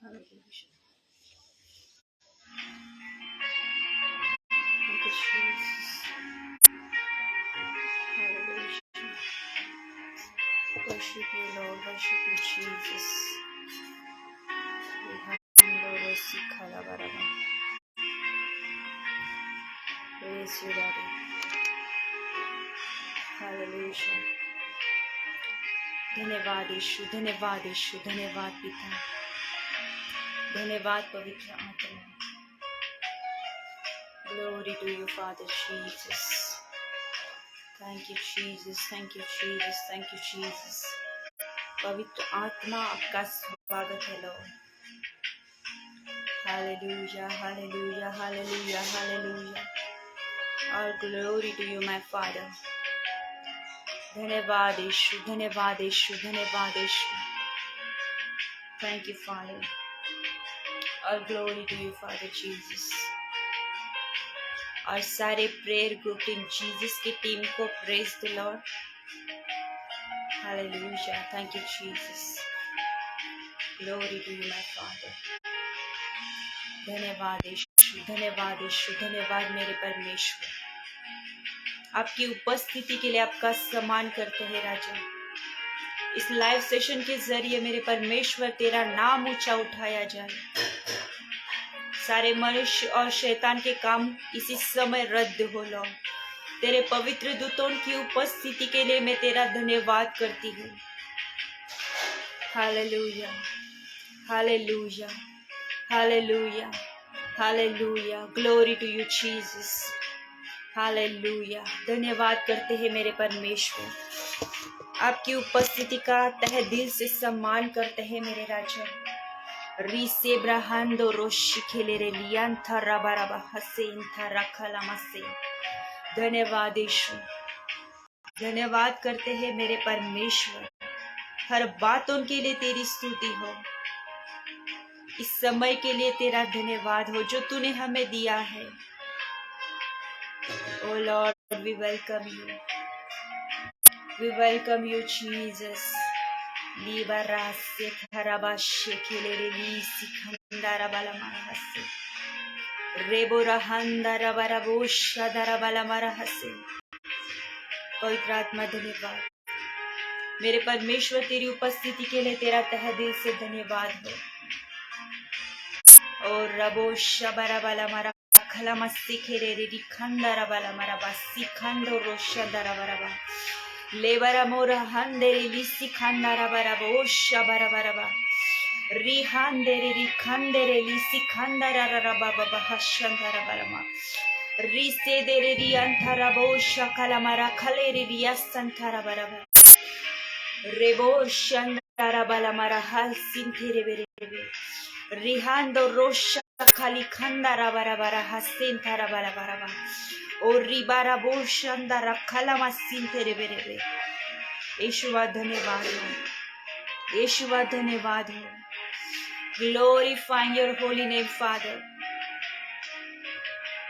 Hallelujah. Thank you, Jesus. Hallelujah. Worship you, Lord. Worship you, Jesus. Praise you, Daddy. Hallelujah. धन्यवाद यीशु, धन्यवाद यीशु, धन्यवाद पिता, धन्यवाद पवित्र आत्मा. Glory to you, Father Jesus. Thank you, Jesus. Thank you, Jesus. Thank you, Jesus. पवित्र आत्मा आपका स्वागत है Lord. Hallelujah, hallelujah, hallelujah, hallelujah. All glory to you, my Father. धन्यवाद यीशु, धन्यवाद यीशु, धन्यवाद यीशु. Thank you, Father. All glory to you, Father Jesus. और सारे प्रेयर ग्रुप टीम जीसस की टीम को praise the Lord. Hallelujah. Thank you Jesus. Glory to you my father. धन्यवाद यीशु, धन्यवाद यीशु, धन्यवाद मेरे परमेश्वर. आपकी उपस्थिति के लिए आपका सम्मान करते हैं राजा. इस लाइव सेशन के जरिए मेरे परमेश्वर तेरा नाम ऊंचा उठाया जाए. सारे मनुष्य और शैतान के काम इसी समय रद्द हो लॉर्ड. तेरे पवित्र दूतों की उपस्थिति के लिए मैं तेरा धन्यवाद करती हूँ. Hallelujah, hallelujah, hallelujah, hallelujah. Glory to you Jesus. Hallelujah. धन्यवाद करते हैं मेरे परमेश्वर. आपकी उपस्थिति का तहे दिल से सम्मान करते हैं मेरे राजा. रिसे ब्रहांडो रोशी खेले रे लियान था रबारबा हसेन था रखला मसे. धन्यवाद यीशु. धन्यवाद करते हैं मेरे परमेश्वर. हर बातों के लिए तेरी स्तुति हो. इस समय के लिए तेरा धन्यवाद हो जो तूने हमें दिया है. Oh lord, we welcome you. We welcome you Jesus. लिबरासे खराबाशे खेले रे लीसी खंडारा बाला मारा हसे. रेबोरा हंदारा बारा बोशा दारा बाला मारा हसे. पवित्र आत्मा धन्यवाद. मेरे परमेश्वर तेरी उपस्थिति के लिए तेरा तहे दिल से धन्यवाद हो. और रबोशा बारा बाला मारा खला मस्ती खेले रे खंडारा बाला मारा बासी खंडो रोशा दारा बारा बा. लेबरा मोरा हंदेरी लिसी खंडारा बारा बोशा बारा बारा बा. रिहांदेरी रि खंडेरे लिसी खंडारा रबा बाबा हशंदारा बारा मा. रिसे देरे रि अंथारा बोशा कला मारा खले रि असंथारा बारा बा. रेबो शंदारा बाला मारा हल सिंथेरे बेरे बे. रिहांदो रोशा खाली खंडारा बारा बारा हसेन थारा बारा बारा बा. और रिबारा बोशंदारा खला मा सिंथेरे बेरे बे. यीशुवा धन्यवाद हो. यीशुवा धन्यवाद हो. Glorifying your holy name father.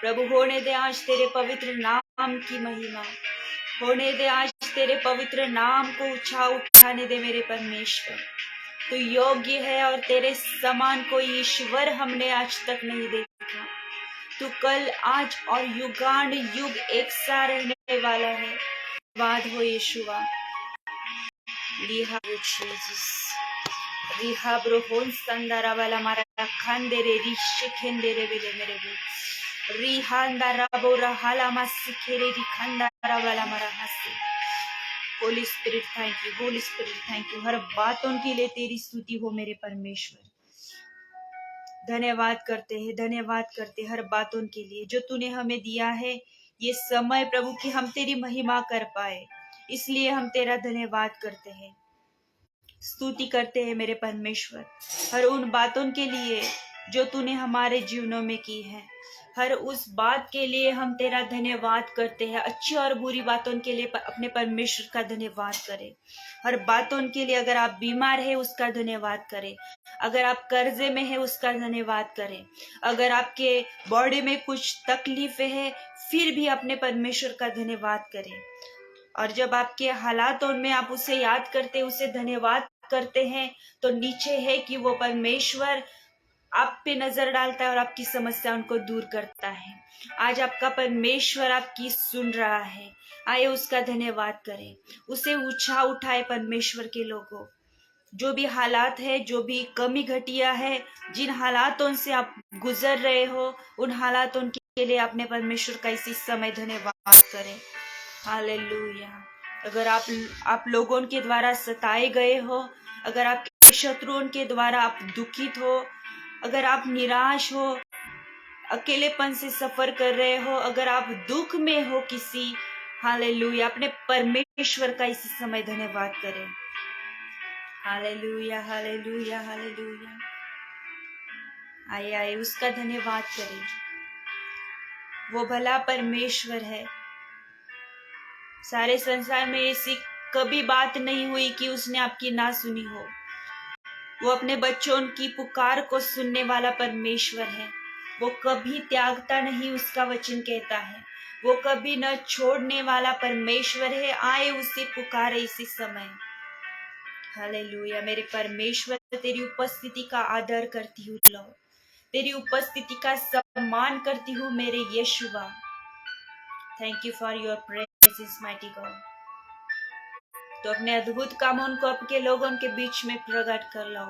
प्रभु होने दे आज तेरे पवित्र नाम की महिमा. होने दे आज तेरे पवित्र नाम को ऊंचा उठाने दे मेरे परमेश्वर. तू योग्य है और तेरे समान कोई ईश्वर हमने आज तक नहीं देखा. तू कल, आज और युगान युग एक सा रहने वाला है. वाद हो यीशुआ. लिहा जीसस. रिहा ब्रोहोन संदारा वाला मारा खंडेरे रिशे खेंडेरे बेले मेरे बे. रिहांदारा बोरा हाला मस्सी खेरे रि खंडारा वाला मारा हसे. Holy spirit thank you. Holy spirit thank you. हर बातों के लिए तेरी स्तुति हो मेरे परमेश्वर. धन्यवाद करते हैं, धन्यवाद करते हैं हर बातों के लिए जो तूने हमें दिया है. ये समय प्रभु कि हम तेरी महिमा कर पाए, इसलिए हम तेरा धन्यवाद करते हैं, स्तुति करते हैं मेरे परमेश्वर. हर उन बातों के लिए जो तूने हमारे जीवनों में की है, हर उस बात के लिए हम तेरा धन्यवाद करते हैं. अच्छी और बुरी बातों के लिए अपने परमेश्वर का धन्यवाद करें. हर बातों के लिए, अगर आप बीमार है उसका धन्यवाद करें. अगर आप कर्जे में है उसका धन्यवाद करें. अगर आपके बॉडी में कुछ तकलीफ है फिर भी अपने परमेश्वर का धन्यवाद करें. और जब आपके हालातों में आप उसे याद करते, उसे धन्यवाद करते हैं तो नीचे है कि वो परमेश्वर आप पे नजर डालता है और आपकी समस्या उनको दूर करता है। आज आपका परमेश्वर आपकी सुन रहा है। आइए उसका धन्यवाद करें, उसे ऊंचा उठाए। परमेश्वर के लोगों, जो भी हालात है, जो भी कमी घटिया है, जिन हालातों से आप गुजर रहे हो, उन हालातों के लिए अपने परमेश्वर का इसी समय धन्यवाद करें। हालेलुया। अगर आप लोगों के द्वारा सताए गए हो, अगर आपके शत्रुओं के द्वारा आप दुखित हो, अगर आप निराश हो, अकेलेपन से सफर कर रहे हो, अगर आप दुख में हो किसी, हालेलुया, अपने परमेश्वर का इसी समय धन्यवाद करें। Hallelujah, hallelujah, hallelujah. आइए आइए उसका धन्यवाद करें। वो भला परमेश्वर है। सारे संसार में ऐसी कभी बात नहीं हुई कि उसने आपकी ना सुनी हो। वो अपने बच्चों की पुकार को सुनने वाला परमेश्वर है। वो कभी त्यागता नहीं, उसका वचन कहता है। वो कभी न छोड़ने वाला परमेश्वर है। आए उसे पुकारे इसी समय। हालेलुया। मेरे परमेश्वर, तेरी उपस्थिति का आदर करती हूँ, लॉर्ड, तेरी उपस्थिति का सम्मान करती हूँ मेरे Yeshua. Thank you for your presence mighty God. तो अपने अद्भुत कामों को आपके लोगों के बीच में प्रकट कर लो।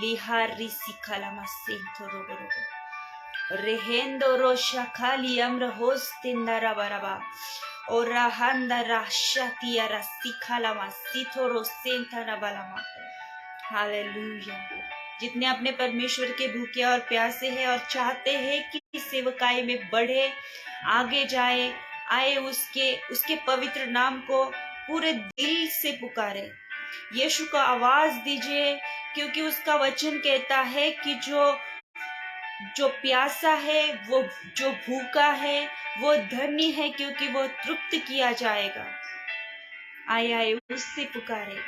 लिहारी सिखाला मसेंथो रोबो रेहेंदो रोशा खाली अम्र होस्तिंदारा बराबा और रहंदा राशातिया रसिखाला मसीथो रोसेंथारा बलामा। हालेलुया। जितने अपने परमेश्वर के भूखे और प्यासे हैं और चाहते हैं कि सेवकाई में बढ़े, आगे जाए, आए उसके पवित्र नाम को पूरे दिल से पुकारे। यीशु को आवाज दीजिए, क्योंकि उसका वचन कहता है कि जो प्यासा है, वो जो भूखा है, वो धन्य है, क्योंकि वो तृप्त किया जाएगा। आए आए उससे पुकारे,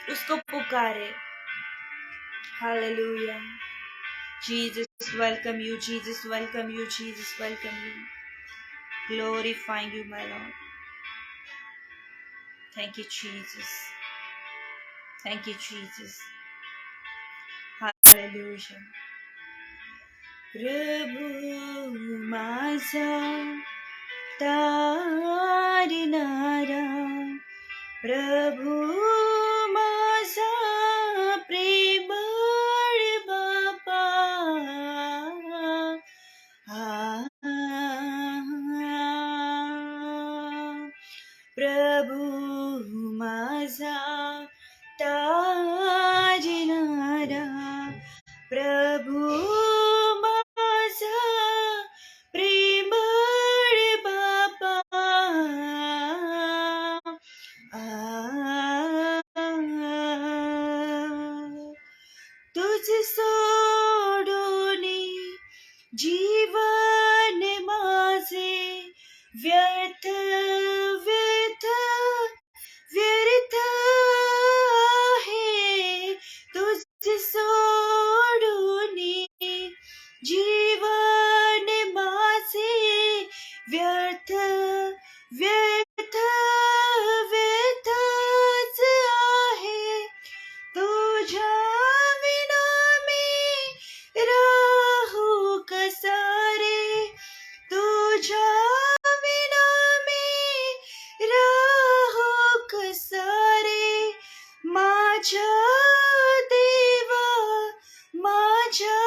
उसको पुकारे। Hallelujah. Jesus, welcome you. Jesus, welcome you. Jesus, welcome you. Glorifying you, my Lord. Thank you, Jesus. Thank you, Jesus. Hallelujah. प्रभु माझा तारणारा, प्रभु माझा प्रेमळ बापा, प्रभु माझा तारणारा, प्रभु माझा प्रेमळ बापा, तुझ सोडून जीवन माझे व्यर्थ व्यर्थ व्यर्थ आहे, तुझ सोडून जीवन माझे व्यर्थ व्यर्थ व्यर्थच आहे, तुझ्या विना मी राहू कसा रे, तुझ्या विना मी राहू कसा रे, माझ्या देवा माझ्या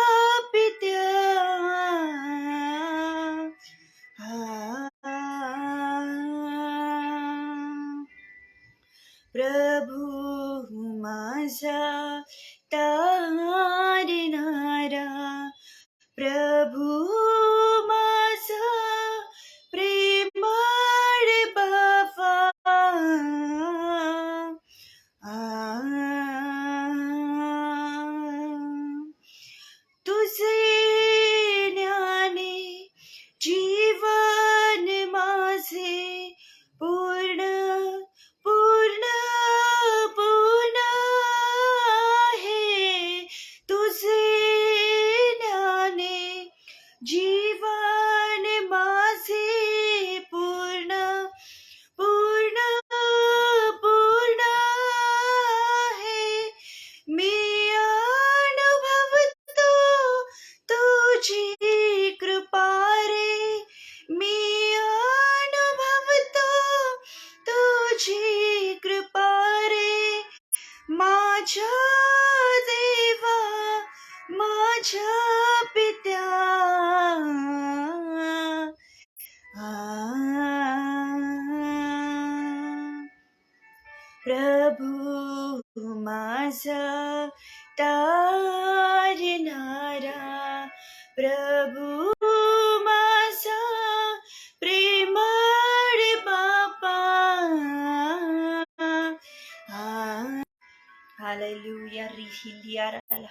पित्या, प्रभु माझा तारणारा, प्रभु माझा प्रेमळ बाबा, तुझे ज्ञाने जीवन माझे पूर्ण पूर्ण पूर्ण आहे, माझ्या देवा माझ्या पित्या प्रभू माझा तारणारा, प्रभू माझा प्रेमळ बापा. हालेलुया. रिहिलिया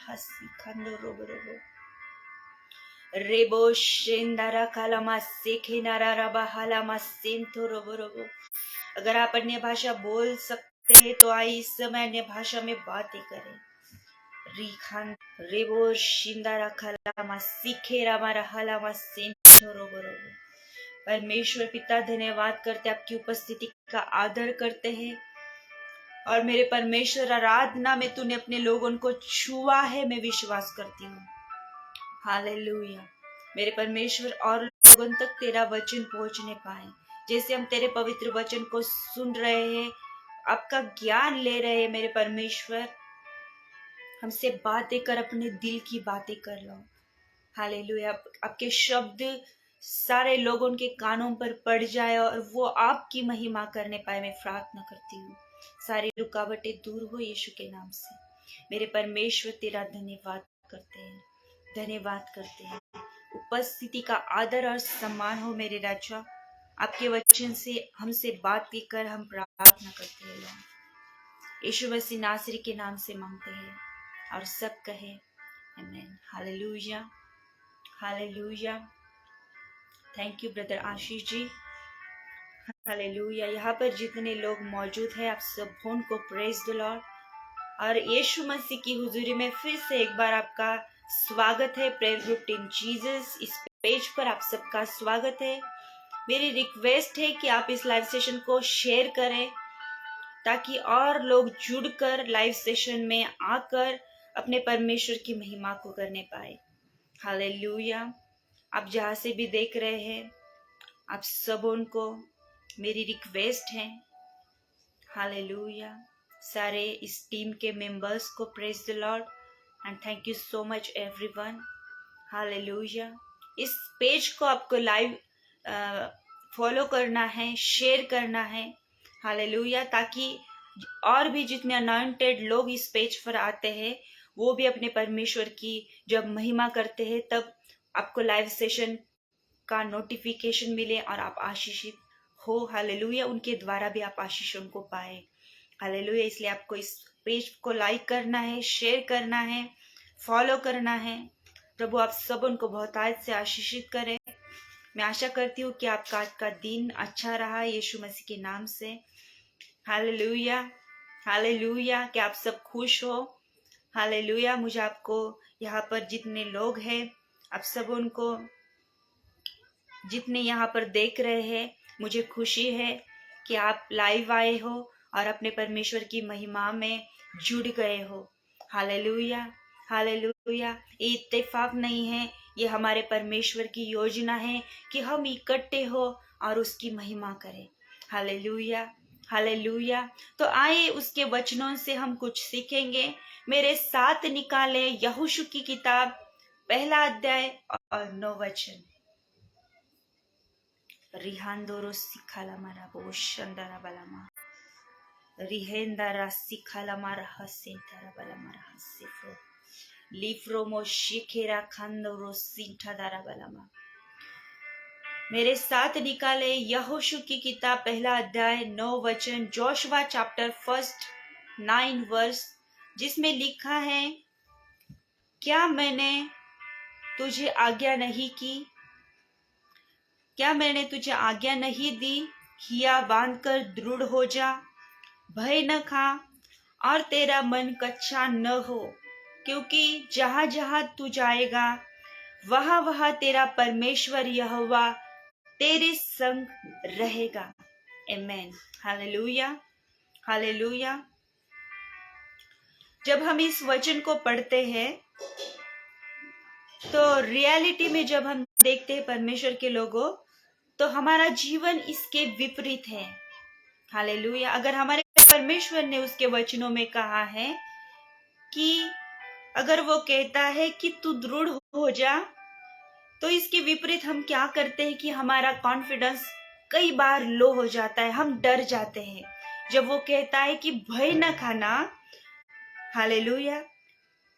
हसी खंडो रोबो रोबो रेबो शेंदारा कालामा सेखेनारा रबा हालामा सेंथो रोबो रोबो. अगर आप अन्य भाषा बोल सकते हैं तो आइए इस समय अन्य भाषा में बातें करें. रिखान रेबो शिंदारा कालामा सीखेरा मारा हालामा सेंथो रोबो रोबो. परमेश्वर पिता धन्यवाद करते, आपकी उपस्थिति का आदर करते हैं. और मेरे परमेश्वर आराधना में तूने अपने लोगों को छुआ है, मैं विश्वास करती हूँ. हालेलुया. मेरे परमेश्वर और लोगों तक तेरा वचन पहुंचने पाए. जैसे हम तेरे पवित्र वचन को सुन रहे हैं, आपका ज्ञान ले रहे हैं, मेरे परमेश्वर हमसे बातें कर, अपने दिल की बातें कर लो. हालेलुया. आपके शब्द सारे लोगों के कानों पर पड़ जाए और वो आपकी महिमा करने पाए, मैं प्रार्थना करती हूँ. सारी रुकावटें दूर हो यीशु के नाम से. मेरे परमेश्वर तेरा धन्यवाद करते हैं, धन्यवाद करते हैं. उपस्थिति का आदर और सम्मान हो मेरे राजा. आपके वचन से हमसे बात कर हम प्रार्थना करते हैं. यीशु मसीह नासरी के नाम से मांगते हैं और सब कहे आमीन. Hallelujah, hallelujah. Thank you brother Ashish ji. Hallelujah. यहाँ पर जितने लोग मौजूद हैं, आप सबों को प्रेज द लॉर्ड. और यीशु मसीह की हुजूरी में फिर से एक बार आपका स्वागत है. प्रेयर ग्रुप टीम जीसस इस पेज पर आप सबका स्वागत है. मेरी रिक्वेस्ट है कि आप इस लाइव सेशन को शेयर करें ताकि और लोग जुड़कर लाइव सेशन में आकर अपने परमेश्वर की महिमा को करने पाए. हालेलुया. आप जहाँ से भी देख रहे हैं, आप सबों को मेरी रिक्वेस्ट है. हालेलुया. सारे इस टीम के मेंबर्स को praise the lord and thank you so much everyone. Hallelujah. इस पेज को आपको लाइव फॉलो करना है, शेयर करना है. हालेलुया. ताकि और भी जितने अनॉइंटेड लोग इस पेज पर आते हैं, वो भी अपने परमेश्वर की जब महिमा करते हैं, तब आपको लाइव सेशन का नोटिफिकेशन मिले और आप आशीषित हो. हालेलुया. उनके द्वारा भी आप आशीषों को पाए. हालेलुया. इसलिए आपको इस पेज को लाइक करना है, शेयर करना है, फॉलो करना है. प्रभु आप सब उनको बहुतायत से आशीषित करें. मैं आशा करती हूँ कि आपका आज का दिन अच्छा रहा यीशु मसीह के नाम से. Hallelujah, hallelujah. कि आप सब खुश हो. हालेलुया. मुझे आपको यहाँ पर जितने लोग हैं, आप सब उनको जितने यहाँ पर देख रहे हैं, मुझे खुशी है कि आप लाइव आए हो और अपने परमेश्वर की महिमा में जुड़ गए हो. Hallelujah, hallelujah. ये इत्तेफाक नहीं है, ये हमारे परमेश्वर की योजना है कि हम इकट्ठे हो और उसकी महिमा करें. Hallelujah, hallelujah. तो आइए उसके वचनों से हम कुछ सीखेंगे. मेरे साथ निकाले यहोशू की किताब पहला अध्याय और 9 वचन. रिहांदोरो सिखाला मारा बोशंदरा बलामा रिहेंदरा सिखाला मारा हसेंतरा बलामा हसेफ्रो लिफ्रो मोशिखेरा खांदोरो सिंठादारा बलामा. मेरे साथ निकाले यहोशू की किताब पहला अध्याय 9 वचन. जोशुआ चैप्टर 1 9 वर्स, जिसमें लिखा है, क्या मैंने तुझे आज्ञा नहीं की, क्या मैंने तुझे आज्ञा नहीं दी, हिया बांधकर दृढ़ हो जा, भय न खा और तेरा मन कच्चा न हो, क्योंकि जहां जहां तू जाएगा वहां वहां तेरा परमेश्वर यहोवा तेरे संग रहेगा. आमीन. Hallelujah, hallelujah. जब हम इस वचन को पढ़ते हैं तो रियलिटी में जब हम देखते हैं परमेश्वर के लोगों, तो हमारा जीवन इसके विपरीत है. हालेलुया. अगर हमारे परमेश्वर ने उसके वचनों में कहा है कि अगर वो कहता है कि तू दृढ़ हो जा, तो इसके विपरीत हम क्या करते हैं कि हमारा कॉन्फिडेंस कई बार लो हो जाता है, हम डर जाते हैं। जब वो कहता है कि भय न खाना, हालेलुया,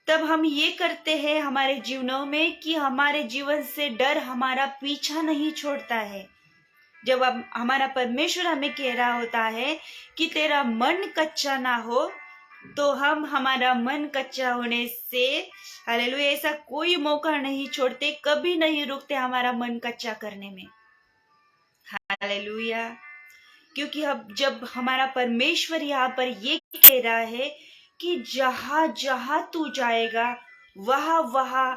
तब हम ये करते हैं हमारे जीवनों में कि हमारे जीवन से डर हमारा पीछा नहीं छोड़ता है। जब अब हमारा परमेश्वर हमें कह रहा होता है कि तेरा मन कच्चा ना हो, तो हम हमारा मन कच्चा होने से, हालेलुया, ऐसा कोई मौका नहीं छोड़ते, कभी नहीं रुकते हमारा मन कच्चा करने में। हालेलुया, क्योंकि अब जब हमारा परमेश्वर यहाँ पर ये कह रहा है कि जहां जहां तू जाएगा वहां वहां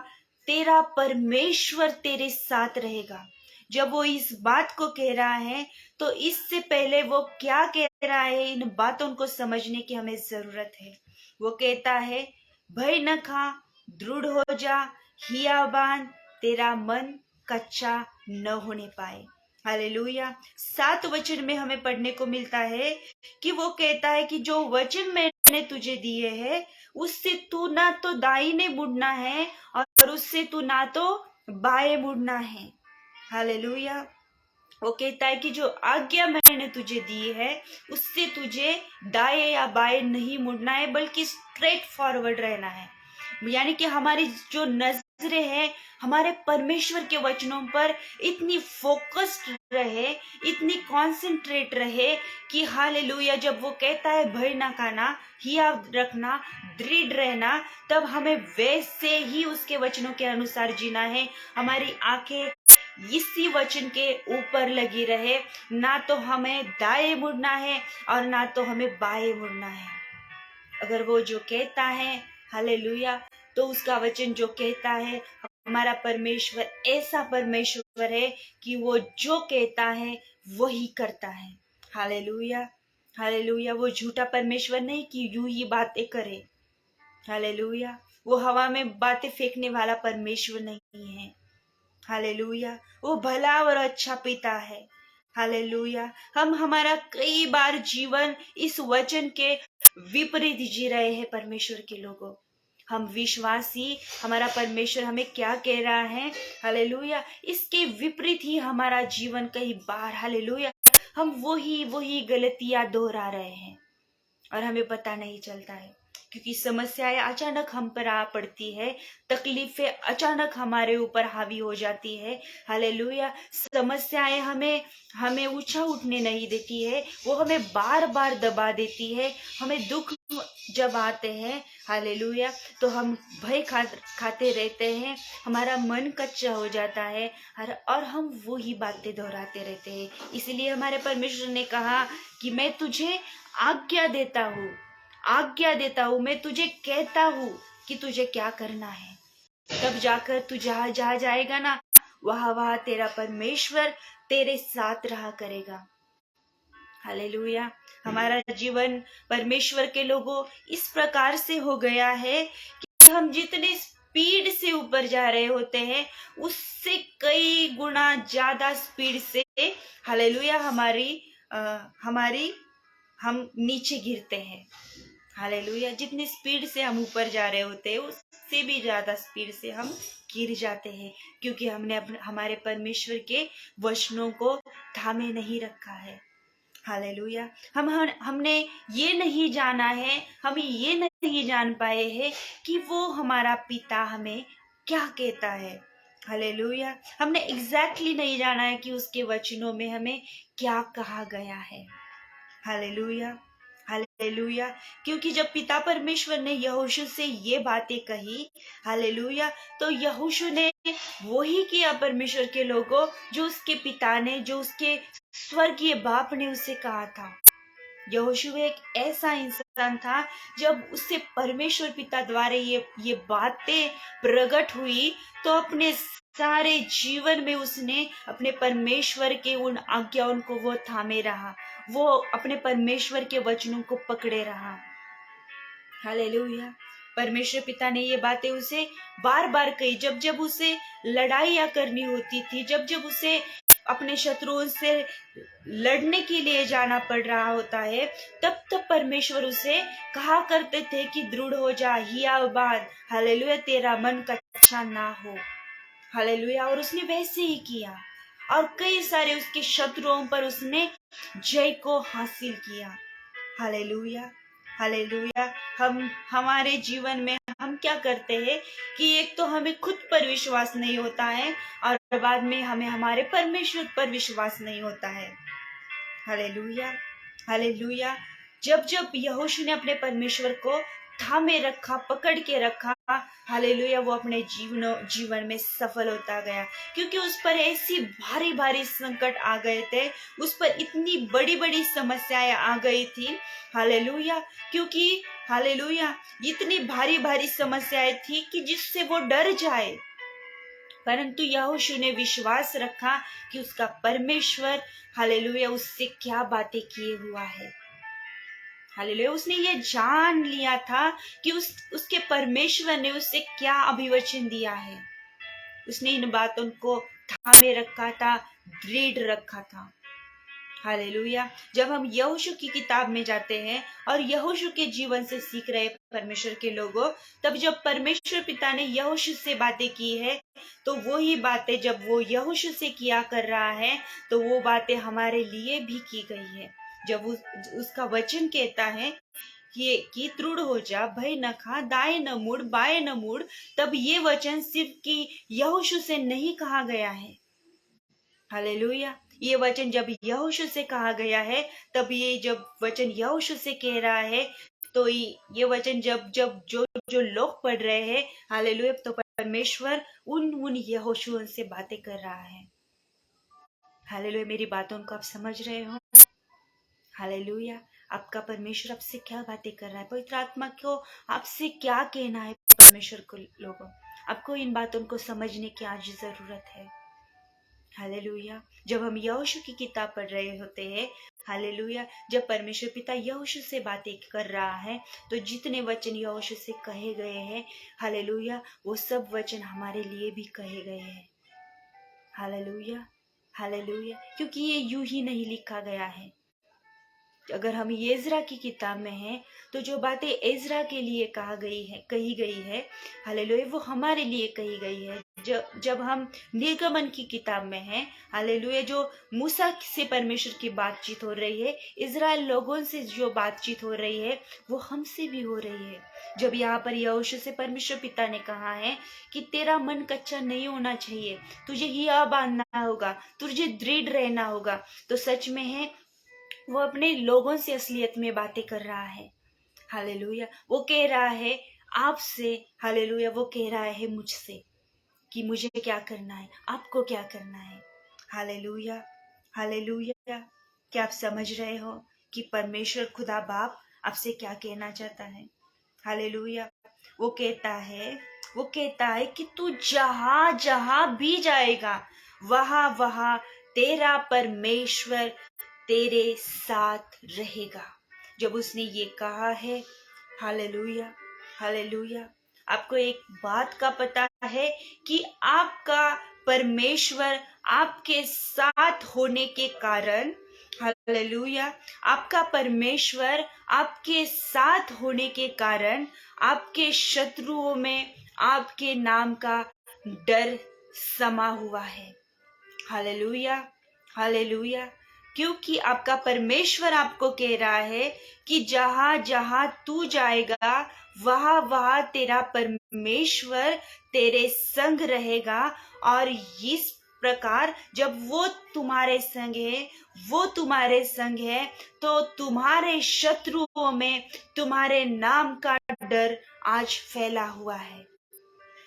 तेरा परमेश्वर तेरे साथ रहेगा। जब वो इस बात को कह रहा है तो इससे पहले वो क्या कह रहा है, इन बातों को समझने की हमें जरूरत है। वो कहता है भय न खा, दृढ़ हो जा, हिया बांध, तेरा मन कच्चा न होने पाए। हालेलुया। 7 वचन में हमें पढ़ने को मिलता है कि वो कहता है कि जो वचन मैंने तुझे दिए हैं उससे तू ना तो दाहिने मुड़ना है और उससे तू ना तो बाएं मुड़ना है। हालेलुया। वो कहता है कि जो आज्ञा मैंने तुझे दी है उससे तुझे दाएं या बाएं नहीं मुड़ना है, बल्कि स्ट्रेट फॉरवर्ड रहना है। यानी कि हमारी जो नजरें हैं हमारे परमेश्वर के वचनों पर इतनी फोकस्ड रहे, इतनी कॉन्सेंट्रेट रहे कि हालेलुया, जब वो कहता है भय ना खाना, हिया रखना, दृढ़ रहना, तब हमें वैसे ही उसके वचनों के अनुसार जीना है। हमारी आंखें इसी वचन के ऊपर लगी रहे, ना तो हमें दाएं मुड़ना है और ना तो हमें बाएं मुड़ना है। अगर वो जो कहता है, हालेलुया, तो उसका वचन जो कहता है, हमारा परमेश्वर ऐसा परमेश्वर है कि वो जो कहता है वही करता है। Hallelujah, hallelujah. वो झूठा परमेश्वर नहीं कि यूं ही बातें करे। हालेलुया। वो हवा में बातें फेंकने वाला परमेश्वर नहीं है। हालेलुया। वो भला और अच्छा पिता है। हालेलुया। हम हमारा कई बार जीवन इस वचन के विपरीत जी रहे हैं परमेश्वर के लोगों। हम विश्वासी, हमारा परमेश्वर हमें क्या कह रहा है, हालेलुया, इसके विपरीत ही हमारा जीवन कई बार, हालेलुया, हम वही गलतियां दोहरा रहे हैं और हमें पता नहीं चलता है, क्योंकि समस्याएं अचानक हम पर आ पड़ती है, तकलीफें अचानक हमारे ऊपर हावी हो जाती है। हालेलुया। समस्याएं हमें ऊंचा उठने नहीं देती है, वो हमें बार बार दबा देती है। हमें दुख जब आते हैं, हालेलुया, तो हम भय खाते रहते हैं, हमारा मन कच्चा हो जाता है और हम वही बातें दोहराते रहते हैं। इसलिए हमारे परमेश्वर ने कहा कि मैं तुझे आज्ञा देता हूँ, मैं तुझे कहता हूँ कि तुझे क्या करना है। तब जाकर तू जहां जहां जाएगा ना, वहां तेरा परमेश्वर तेरे साथ रहा करेगा। हालेलुया। हमारा जीवन परमेश्वर के लोगों इस प्रकार से हो गया है कि हम जितने स्पीड से ऊपर जा रहे होते हैं उससे कई गुना ज्यादा स्पीड से, हालेलुया, हम नीचे गिरते हैं। हालेलुया। जितनी स्पीड से हम ऊपर जा रहे होते हैं उससे भी ज्यादा स्पीड से हम गिर जाते हैं, क्योंकि हमने हमारे परमेश्वर के वचनों को थामे नहीं रखा है। हालेलुया। हमने ये नहीं जाना है, हम ये नहीं जान पाए हैं कि वो हमारा पिता हमें क्या कहता है। हालेलुया। हमने एग्जैक्टली नहीं जाना है कि उसके वचनों में हमें क्या कहा गया है। Hallelujah, hallelujah. क्योंकि जब पिता परमेश्वर ने यहोशू से ये बातें कही, हालेलुया, तो यहोशू ने वही किया परमेश्वर के लोगों जो उसके पिता ने, जो उसके स्वर्गीय बाप ने उसे कहा था। यहोशू एक ऐसा इंसान था, जब उससे परमेश्वर पिता द्वारा ये बातें प्रकट हुई तो अपने सारे जीवन में उसने अपने परमेश्वर के उन आज्ञाओं को वो थामे रहा, वो अपने परमेश्वर के वचनों को पकड़े रहा। हालेलुया। परमेश्वर पिता ने ये बातें उसे बार बार कही, जब जब उसे लड़ाइयां करनी होती थी, जब जब उसे अपने शत्रुओं से लड़ने के लिए जाना पड़ रहा होता है, तब तब परमेश्वर उसे कहा करते थे कि दृढ़ हो जा, हियाबान, हालेलुया, तेरा मन कच्चा ना हो, हालेलुया। और उसने वैसे ही किया और कई सारे उसके शत्रुओं पर उसने जय को हासिल किया, हालेलुया, हालेलुया। हम हमारे जीवन में हम क्या करते हैं कि एक तो हमें खुद पर विश्वास नहीं होता है और बाद में हमें हमारे परमेश्वर पर विश्वास नहीं होता है, हालेलुया, हालेलुया। जब जब यहोशू ने अपने परमेश्वर को थामे रखा, पकड़ के रखा, हालेलुया, वो अपने जीवन में सफल होता गया, क्योंकि उस पर ऐसी भारी भारी संकट आ गए थे, उस पर इतनी बड़ी बड़ी समस्याएं आ गई थी, हालेलुया, क्योंकि हालेलुया इतनी भारी भारी समस्याएं थी कि जिससे वो डर जाए, परंतु यहोशू ने विश्वास रखा कि उसका परमेश्वर, हालेलुया, उससे क्या बातें किए हुआ है, हालेलुया। उसने ये जान लिया था कि उसके परमेश्वर ने उससे क्या अभिवचन दिया है। उसने इन बातों को थामे रखा था, दृढ़ रखा था, हालेलुया। जब हम यहोशू की किताब में जाते हैं और यहोशू के जीवन से सीख रहे परमेश्वर के लोगों, तब जब परमेश्वर पिता ने यहोशू से बातें की है, तो वो ही बातें जब वो यहोशू से किया कर रहा है, तो वो बातें हमारे लिए भी की गई है। जब उसका वचन कहता है कि दृढ़ हो जा, भय न खा, दाएं न मुड़, बाएं न मुड़, तब ये वचन सिर्फ कि यहोशू से नहीं कहा गया है, हालेलुया। ये वचन जब यहोशू से कहा गया है, तब ये जब वचन यहोशू से कह रहा है, तो ये वचन जब जब जो जो लोग पढ़ रहे हैं, हालेलुया, तो परमेश्वर उन यहोशू से बातें कर रहा है, हालेलुया। मेरी बातों को आप समझ रहे हो, हालेलुया। आपका परमेश्वर आपसे क्या बातें कर रहा है, पवित्र आत्मा को आपसे क्या कहना है, परमेश्वर को लोगों, आपको इन बातों को समझने की आज जरूरत है, हालेलुया। जब हम यहोशू की किताब पढ़ रहे होते हैं, हालेलुया, जब परमेश्वर पिता यहोशू से बातें कर रहा है, तो जितने वचन यहोशू से कहे गए हैं, हालेलुया, वो सब वचन हमारे लिए भी कहे गए हैं, हालेलुया, हालेलुया। क्योंकि ये यूं ही नहीं लिखा गया है। अगर हम एज्रा की किताब में हैं, तो जो बातें एज्रा के लिए कही गई है, हालेलुया, वो हमारे लिए कही गई है। जब हम निर्गमन की किताब में हैं, हालेलुया, जो मूसा से परमेश्वर की बातचीत हो रही है, इजराइल लोगों से जो बातचीत हो रही है, वो हमसे भी हो रही है। जब यहाँ पर यहोशू से परमेश्वर पिता ने कहा है कि तेरा मन कच्चा नहीं होना चाहिए, तुझे हिया बांधना होगा, तुझे दृढ़ रहना होगा, तो सच में है वो अपने लोगों से असलियत में बातें कर रहा है, हालेलुया। वो कह रहा है आपसे, हालेलुया, वो कह रहा है मुझसे कि मुझे क्या करना है, आपको क्या करना है, हालेलुया, हालेलुया। क्या आप समझ रहे हो कि परमेश्वर खुदा बाप आपसे क्या कहना चाहता है, हालेलुया। वो कहता है कि तू जहां जहां भी जाएगा, वहां वहां तेरा परमेश्वर तेरे साथ रहेगा। जब उसने ये कहा है, हालेलुया, हालेलुया। आपको एक बात का पता है कि आपका परमेश्वर आपके साथ होने के कारण, हालेलुया, आपका परमेश्वर आपके साथ होने के कारण आपके शत्रुओं में आपके नाम का डर समा हुआ है, हालेलुया, हालेलुया। क्योंकि आपका परमेश्वर आपको कह रहा है कि जहां जहां तू जाएगा, वहां वहां तेरा परमेश्वर तेरे संग रहेगा। और इस प्रकार जब वो तुम्हारे संग है, तो तुम्हारे शत्रुओं में तुम्हारे नाम का डर आज फैला हुआ है,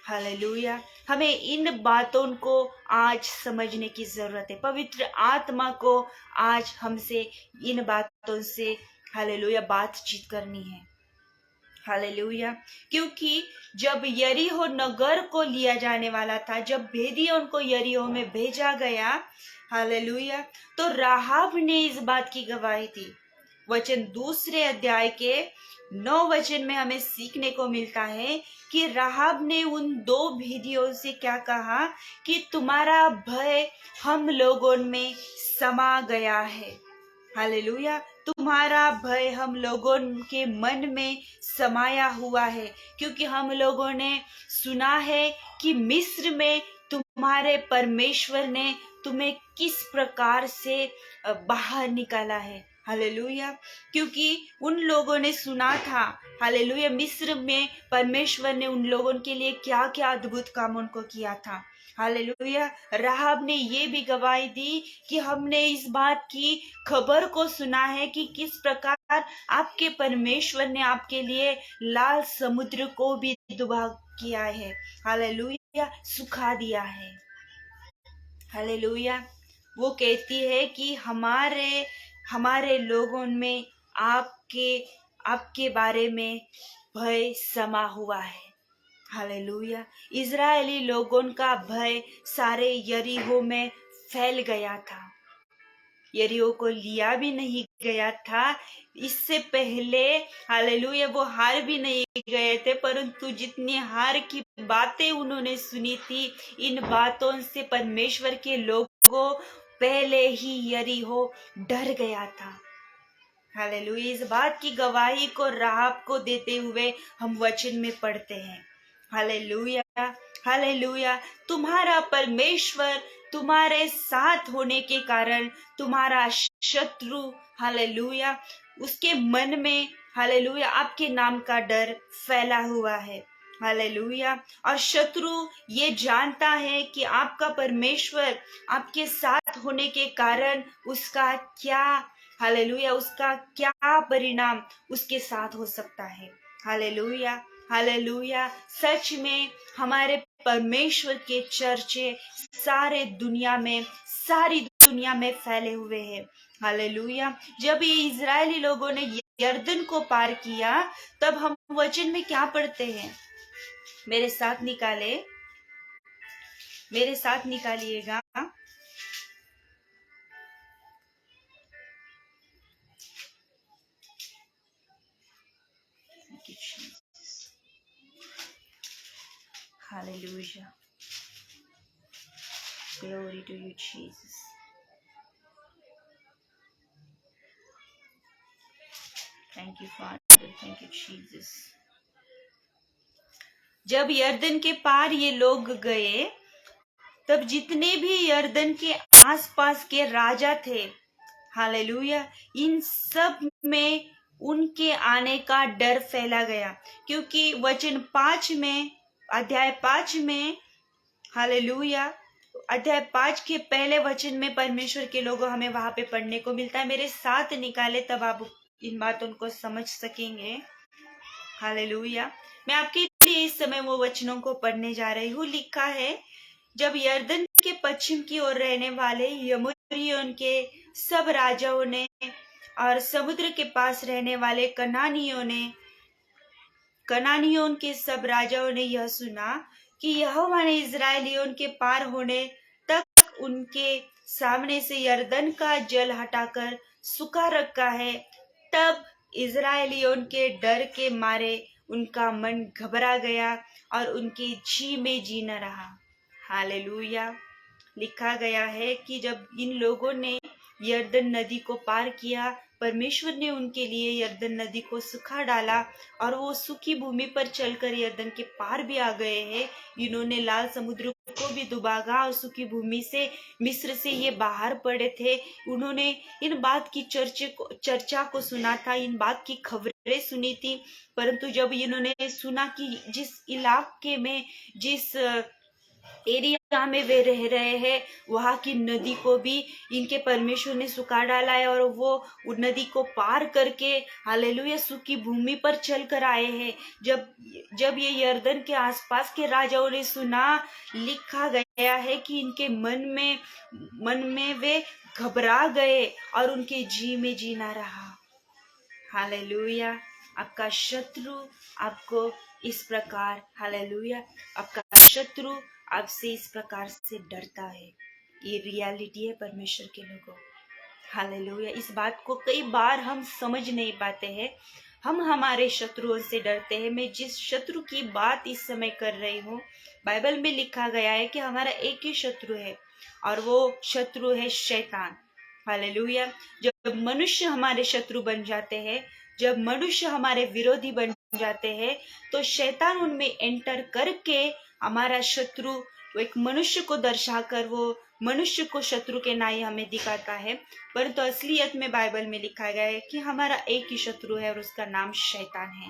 हालेलुया। हमें इन बातों को आज समझने की जरूरत है। पवित्र आत्मा को आज हमसे इन बातों से, हालेलुया, बातचीत करनी है, हालेलुया। क्योंकि जब यरीहो नगर को लिया जाने वाला था, जब भेदियों को यरीहो में भेजा गया, हालेलुया, तो राहाब ने इस बात की गवाही दी, वचन 2 अध्याय के 9 वचन में हमें सीखने को मिलता है कि राहाब ने उन 2 भेदियों से क्या कहा कि तुम्हारा भय हम लोगों में समा गया है। हालेलुया। तुम्हारा भय हम लोगों के मन में समाया हुआ है, क्योंकि हम लोगों ने सुना है कि मिस्र में तुम्हारे परमेश्वर ने तुम्हें किस प्रकार से बाहर निकाला है। हालेलुया। क्योंकि उन लोगों ने सुना था, हालेलुया, मिस्र में परमेश्वर ने उन लोगों के लिए क्या क्या अद्भुत काम उनको किया था। हालेलुया। राहाब ने ये भी गवाही दी कि हमने इस बात की खबर को सुना है कि किस प्रकार आपके परमेश्वर ने आपके लिए लाल समुद्र को भी दुबा किया है। हालेलुया। सुखा दिया है। हालेलुया। वो कहती है कि हमारे लोगों में आपके बारे में भय समा हुआ है। हालेलुया। इजरायली लोगों का भय सारे यरीहो में फैल गया था। यरीहो को लिया भी नहीं गया था इससे पहले। हालेलुया। वो हार भी नहीं गए थे, परंतु जितनी हार की बातें उन्होंने सुनी थी, इन बातों से परमेश्वर के लोगों पहले ही यरीहो डर गया था। हालेलुया। इस बात की गवाही को राहाब को देते हुए हम वचन में पढ़ते हैं। हालेलुया। हालेलुया। तुम्हारा परमेश्वर तुम्हारे साथ होने के कारण तुम्हारा शत्रु, हालेलुया, उसके मन में, हालेलुया, आपके नाम का डर फैला हुआ है। हालेलुया। और शत्रु ये जानता है कि आपका परमेश्वर आपके साथ होने के कारण उसका क्या, हालेलुया, उसका क्या परिणाम उसके साथ हो सकता है। हालेलुया। हालेलुया। सच में हमारे परमेश्वर के चर्चे सारी दुनिया में फैले हुए हैं। हालेलुया। जब ये इजरायली लोगों ने यरदन को पार किया, तब हम वचन में क्या पढ़ते हैं? मेरे साथ निकालिएगा। Hallelujah. Glory to you, Jesus. Thank you, Father. Thank you, Jesus. जब यरदन के पार ये लोग गए, तब जितने भी यरदन के आसपास के राजा थे, हालेलुया, इन सब में उनके आने का डर फैला गया। क्योंकि वचन 5 में, अध्याय 5 में, हालेलुया, अध्याय 5 के पहले वचन में परमेश्वर के लोगों हमें वहां पे पढ़ने को मिलता है। मेरे साथ निकाले, तब आप इन बातों को समझ सकेंगे। हालेलुया। मैं आपके लिए इस समय वो वचनों को पढ़ने जा रही हूँ। लिखा है, जब यरदन के पश्चिम की ओर रहने वाले यमूरियों के सब राजाओं ने और समुद्र के पास रहने वाले कनानियों के सब राजाओं ने यह सुना कि यहोवा ने इजरायलियों के पार होने तक उनके सामने से यरदन का जल हटाकर सूखा रखा है, तब इजरायलियों के डर के मारे उनका मन घबरा गया और उनके जी में जी न रहा। हालेलुया। लिखा गया है कि जब इन लोगों ने यरदन नदी को पार किया, परमेश्वर ने उनके लिए यरदन नदी को सुखा डाला और वो सूखी भूमि पर चलकर यरदन के पार भी आ गए हैं। इन्होंने लाल समुद्र को भी दुबागा और सूखी भूमि से, मिस्र से ये बाहर पड़े थे। उन्होंने इन बात की चर्चा को सुना था, इन बात की खबरें सुनी थी, परंतु जब इन्होंने सुना कि जिस इलाके में, जिस एरिया में वे रह रहे हैं, वहां की नदी को भी इनके परमेश्वर ने सुखा डाला है और वो उस नदी को पार करके, हालेलुया, सूखी भूमि पर चल कर आए हैं। जब ये यरदन के आसपास के राजाओं ने सुना, लिखा गया है कि इनके मन में वे घबरा गए और उनके जी में जी ना रहा। हालेलुया। आपका शत्रु आपको इस प्रकार, हालेलुया, आपका शत्रु आपसे इस प्रकार से डरता है। ये रियलिटी है परमेश्वर के लोगों। हालेलुया। इस बात को कई बार हम समझ नहीं पाते हैं। हम हमारे शत्रुओं से डरते हैं। मैं जिस शत्रु की बात इस समय कर रही हूँ, बाइबल में लिखा गया है कि हमारा एक ही शत्रु है और वो शत्रु है शैतान। हालेलुया। जब मनुष्य हमारे शत्रु बन जाते हैं, जब मनुष्य हमारे विरोधी बन जाते हैं, तो शैतान उनमें एंटर करके हमारा शत्रु, वो एक मनुष्य को दर्शाकर वो मनुष्य को शत्रु के नाई हमें दिखाता है। परंतु असलियत में बाइबल में लिखा गया है कि हमारा एक ही शत्रु है और उसका नाम शैतान है।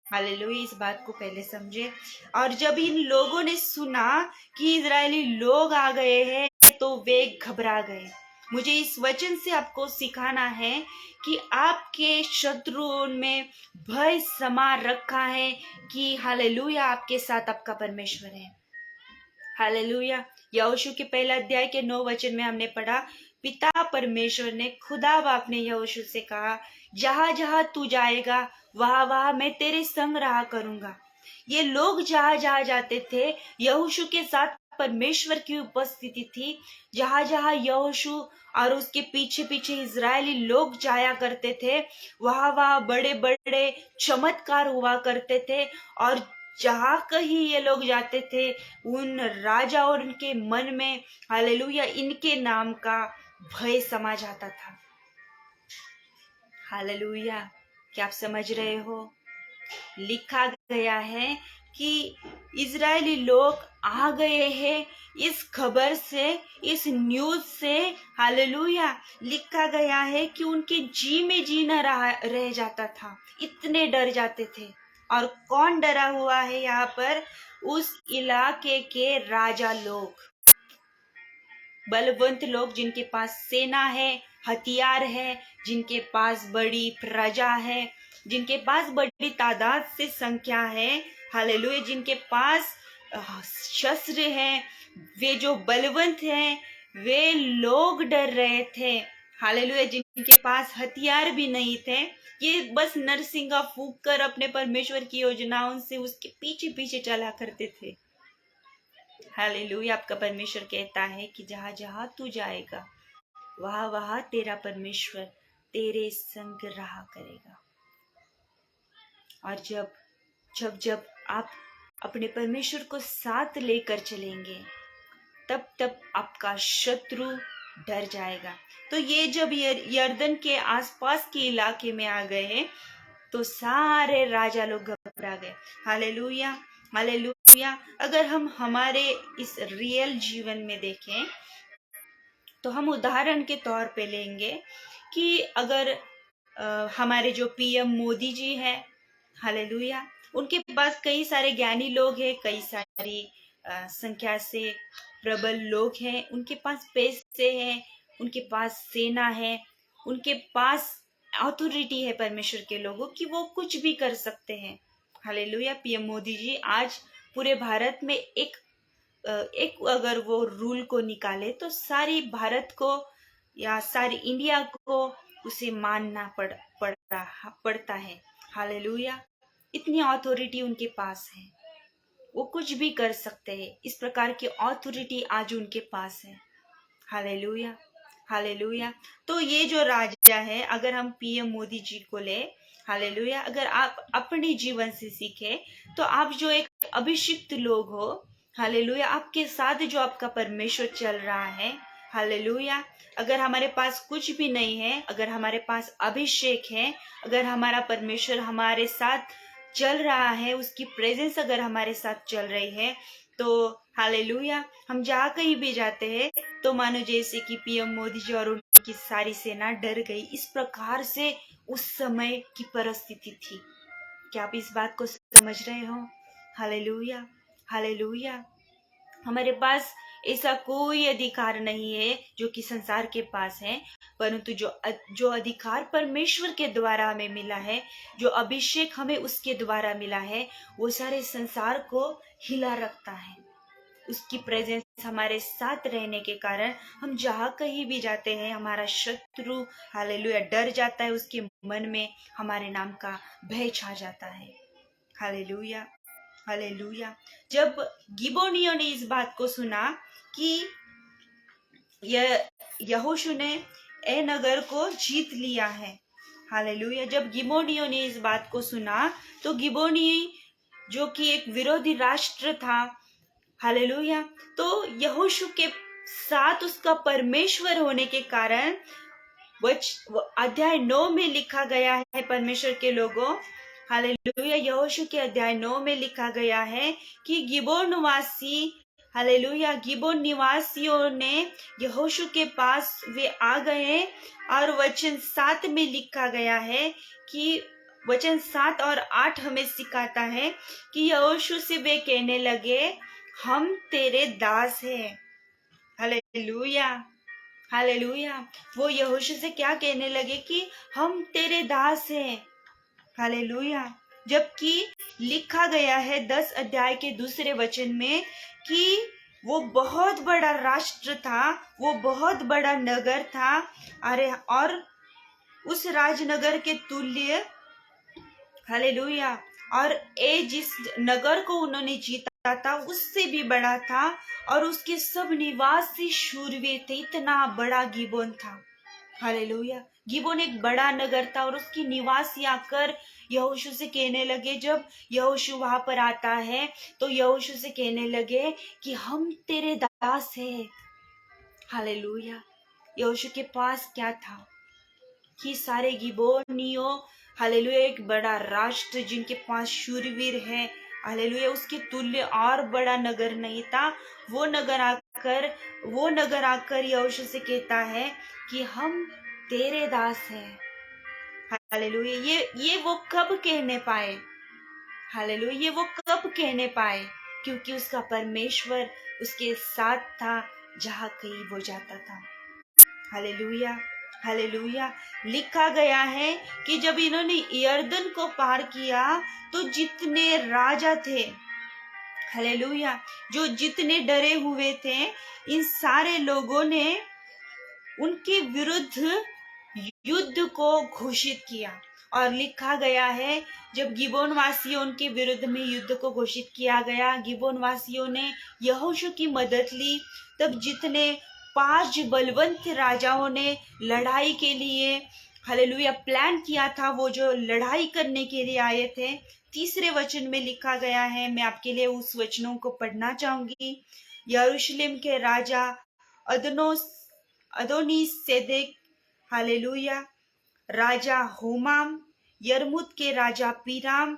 हालेलुया। इस बात को पहले समझे। और जब इन लोगों ने सुना कि इजरायली लोग आ गए हैं, तो वे घबरा गए। मुझे इस वचन से आपको सिखाना है कि आपके शत्रुओं में भय समा रखा है कि हालेलुया आपके साथ आपका परमेश्वर है। हालेलुया। यहोशू के पहला अध्याय के 9 वचन में हमने पढ़ा, पिता परमेश्वर ने खुदा बाप ने यहोशू से कहा, जहां जहां तू जाएगा वहां वहां मैं तेरे संग रहा करूंगा। ये लोग जहां जहां जाते थे, यहोशू के साथ परमेश्वर की उपस्थिति थी। जहां जहां यहोशू और उसके पीछे पीछे इजरायली लोग जाया करते थे, वहां वहां बड़े बड़े चमत्कार हुआ करते थे। और जहां कहीं ये लोग जाते थे, उन राजा और उनके मन में हालेलुया इनके नाम का भय समा जाता था। हालेलुया। क्या आप समझ रहे हो? लिखा गया है कि इजरायली लोग आ गए हैं। इस खबर से, इस न्यूज से हालेलुया लिखा गया है कि उनके जी में जी न रह जाता था, इतने डर जाते थे। और कौन डरा हुआ है यहाँ पर? उस इलाके के राजा लोग, बलवंत लोग, जिनके पास सेना है, हथियार है, जिनके पास बड़ी प्रजा है, जिनके पास बड़ी तादाद से संख्या है। हालेलुया। जिनके पास शस्त्र है, वे जो बलवंत हैं, वे लोग डर रहे थे। हालेलुया। जिनके पास हथियार भी नहीं थे, ये बस नरसिंगा फूंक कर अपने परमेश्वर की योजनाओं से उसके पीछे पीछे चला करते थे। हालेलुया। आपका परमेश्वर कहता है कि जहां जहां तू जाएगा वहां वहां तेरा परमेश्वर तेरे संग रहा करेगा। और जब जब जब आप अपने परमेश्वर को साथ लेकर चलेंगे, तब तब आपका शत्रु डर जाएगा। तो ये जब यर्दन के आसपास के इलाके में आ गए, तो सारे राजा लोग घबरा गए। हालेलुया। हालेलुया। अगर हम हमारे इस रियल जीवन में देखें, तो हम उदाहरण के तौर पे लेंगे कि अगर हमारे जो पीएम मोदी जी हैं, हालेलुया, उनके पास कई सारे ज्ञानी लोग हैं, कई सारी संख्या से प्रबल लोग हैं, उनके पास पैसे हैं, उनके पास सेना है, उनके पास अथॉरिटी है परमेश्वर के लोगों की, वो कुछ भी कर सकते हैं। हालेलुया। पीएम मोदी जी आज पूरे भारत में एक अगर वो रूल को निकाले, तो सारी भारत को या सारी इंडिया को उसे मानना पड़ता है। हालेलुया। इतनी अथॉरिटी उनके पास है, वो कुछ भी कर सकते हैं। इस प्रकार की अथॉरिटी आज उनके पास है। हालेलुया। हालेलुया। तो ये जो राजा है, अगर हम पीएम मोदी जी को ले, हालेलुया, अगर आप अपने जीवन से सीखे, तो आप जो एक अभिषिक्त लोग हो, हालेलुया, आपके साथ जो आपका परमेश्वर चल रहा है, हालेलुया, अगर हमारे पास कुछ भी नहीं है, अगर हमारे पास अभिषेक है, अगर हमारा परमेश्वर हमारे साथ चल रहा है, उसकी प्रेजेंस अगर हमारे साथ चल रही है, तो हालेलुया, हम जहाँ कहीं भी जाते हैं तो मानो जैसे कि पीएम मोदी जी और उनकी सारी सेना डर गई। इस प्रकार से उस समय की परिस्थिति थी। क्या आप इस बात को समझ रहे हो? हालेलुया। हालेलुया। हमारे पास ऐसा कोई अधिकार नहीं है जो कि संसार के पास है, परंतु जो अधिकार परमेश्वर के द्वारा हमें मिला है, जो अभिषेक हमें उसके द्वारा मिला है, वो सारे संसार को हिला रखता है। उसकी प्रेजेंस हमारे साथ रहने के कारण हम जहाँ कहीं भी जाते हैं, हमारा शत्रु हालेलुया डर जाता है, उसके मन में हमारे नाम का भय छा जाता है। हालेलुया। हालेलुया। जब गिबोनियों ने इस बात को सुना कि यहोशू ने ए नगर को जीत लिया है। हालेलुया। जब गिबोनियों ने इस बात को सुना तो गिबोनी जो कि एक विरोधी राष्ट्र था, हालेलुया, तो यहोशू के साथ उसका परमेश्वर होने के कारण अध्याय 9 में लिखा गया है, परमेश्वर के लोगों, हालेलुया, यहोशू के अध्याय 9 में लिखा गया है कि गिबोन निवासी, हालेलुया, गिबोन निवासियों ने यहोशू के पास वे आ गए और वचन 7 में लिखा गया है कि वचन 7 और 8 हमें सिखाता है कि यहोशू से वे कहने लगे, हम तेरे दास हैं। Hallelujah, hallelujah. वो यहोशू से क्या कहने लगे कि हम तेरे दास हैं। हालेलुया। जबकि लिखा गया है 10 अध्याय के दूसरे वचन में कि वो बहुत बड़ा राष्ट्र था, वो बहुत बड़ा नगर था, अरे, और उस राजनगर के तुल्य, हालेलुया, और ये जिस नगर को उन्होंने जीता था उससे भी बड़ा था, और उसके सब निवासी शूरवीर थे। इतना बड़ा गिबोन था। हालेलुया। गिबोन एक बड़ा नगर था और उसके निवासी आकर यहोशू से कहने लगे, जब यहोशू वहां पर आता है तो यहोशू से कहने लगे कि हम तेरे दास हैं। हालेलुया। यहोशू के पास क्या था कि सारे गिबोनियों, हालेलुया, एक बड़ा राष्ट्र जिनके पास शूरवीर है, हालेलुया, उसके तुल्य और बड़ा नगर नहीं था। वो नगर आकर यहोशू से कहता है कि हम तेरे दास हैं। हालेलुया। ये वो कब कहने पाए? हालेलुया। ये वो कब कहने पाए? क्योंकि उसका परमेश्वर उसके साथ था जहां कहीं वो जाता था। Hallelujah, hallelujah. लिखा गया है कि जब इन्होंने यरदन को पार किया तो जितने राजा थे, हालेलुया, जो जितने डरे हुए थे, इन सारे लोगों ने उनके विरुद्ध युद्ध को घोषित किया। और लिखा गया है जब गिबोन वासियों उनके विरुद्ध में युद्ध को घोषित किया गया, गिबोन वासियों ने यहोशू की मदद ली, तब जितने 5 बलवंत राजाओं ने लड़ाई के लिए, हालेलुया, प्लान किया था, वो जो लड़ाई करने के लिए आए थे, तीसरे वचन में लिखा गया है, मैं आपके लिए उस वचनों को पढ़ना चाहूंगी। यरूशलेम के राजा अदोनी सेदेक, हालेलुया, राजा होमाम, यरमुत के राजा पीराम,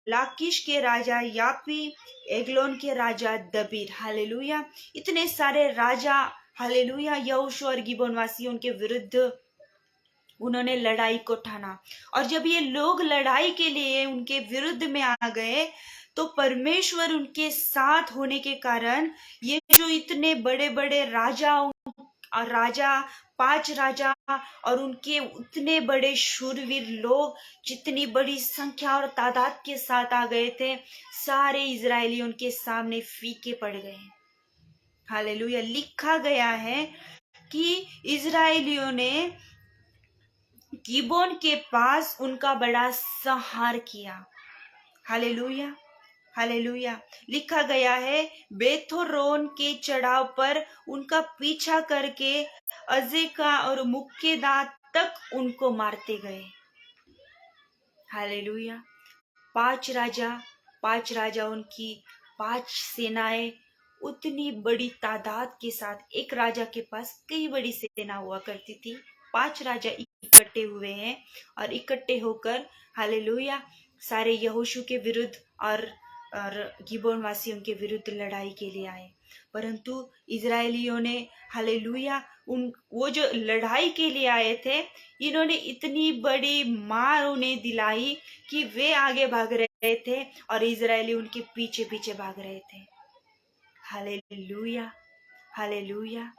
लाकिश के राजा यापी, एग्लोन के राजा दबीर, हालेलुया, इतने सारे राजा, हालेलुया, यहोशू और गिबोन वासियों के विरुद्ध उन्होंने लड़ाई को ठाना। और जब ये लोग लड़ाई के लिए उनके विरुद्ध में आ गए तो परमेश्वर उनके साथ होने के कारण ये जो इतने बड़े बड़े राजा, 5 राजा और उनके उतने बड़े शूरवीर लोग, जितनी बड़ी संख्या और तादाद के साथ आ गए थे, सारे इजरायली उनके सामने फीके पड़ गए। हालेलुया। लिखा गया है कि इजरायलियों ने गिबोन के पास उनका बड़ा संहार किया। Hallelujah, hallelujah. लिखा गया है बेथोरोन के चढ़ाव पर उनका पीछा करके अजेका और मुक्केदा तक उनको मारते गए। हालेलुया। 5 राजा उनकी 5 सेनाएं, उतनी बड़ी तादाद के साथ, एक राजा के पास कई बड़ी सेना हुआ करती थी। 5 राजा इकट्ठे हुए हैं और इकट्ठे होकर, हालेलुया, सारे यहोशू के विरुद्ध और गिबोन वासियों के विरुद्ध लड़ाई के लिए आए। परंतु इजरायलियों ने, हालेलुया, वो जो लड़ाई के लिए आए थे, इन्होंने इतनी बड़ी मार उन्हें दिलाई कि वे आगे भाग रहे थे और इजरायली उनके पीछे पीछे भाग रहे थे। Hallelujah, hallelujah,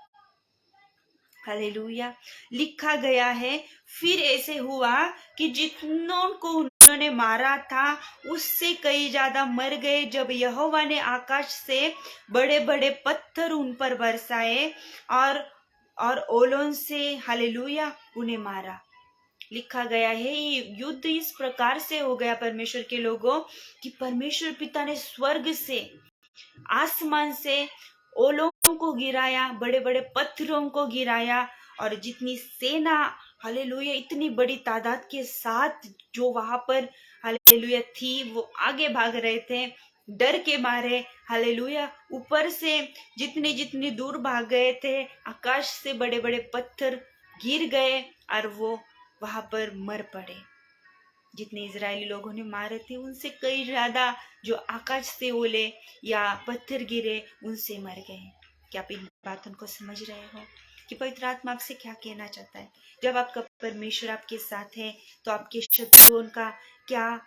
hallelujah. लिखा गया है फिर ऐसे हुआ कि जितनों को उन्होंने मारा था उससे कई ज्यादा मर गए, जब यहोवा ने आकाश से बड़े बड़े पत्थर उन पर बरसाए और ओलों से, हालेलुया, उन्हें मारा। लिखा गया है ये युद्ध इस प्रकार से हो गया परमेश्वर के लोगों कि परमेश्वर पिता ने स्वर्ग से, आसमान से ओलों को गिराया, बड़े बड़े पत्थरों को गिराया और जितनी सेना हालेलुया इतनी बड़ी तादाद के साथ जो वहां पर हालेलुया थी, वो आगे भाग रहे थे डर के मारे। हालेलुया ऊपर से जितनी जितनी दूर भाग गए थे, आकाश से बड़े बड़े पत्थर गिर गए और वो वहां पर मर पड़े। जितने इजरायली लोगों ने मारे थे उनसे कई ज्यादा जो आकाश से ओले या पत्थर गिरे उनसे मर गए। क्या आप इन बातों को समझ रहे हो कि पवित्र आत्मा आपसे क्या कहना चाहता है? जब आपका परमेश्वर आपके साथ है तो आपके शत्रुओं का क्या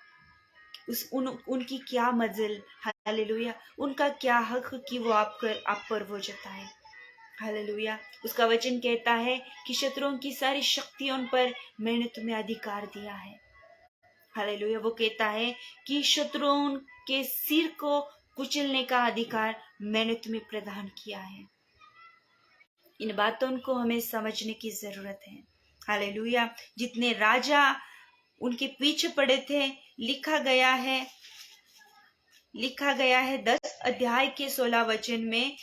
उनकी क्या मजल, हालेलुया, उनका क्या हक कि वो आप पर वो जताए। हालेलुया, उसका वचन कहता है कि शत्रुओं की सारी शक्तियों पर मैंने तुम्हें अधिकार दिया है। हालेलुया, वो कहता है कि शत्रुओं के सिर को कुचलने का अधिकार मैंने तुम्हें प्रदान किया है। इन बातों को हमें समझने की जरूरत है। हालेलुया, जितने राजा उनके पीछे पड़े थे, लिखा गया है 10 अध्याय के 16 वचन में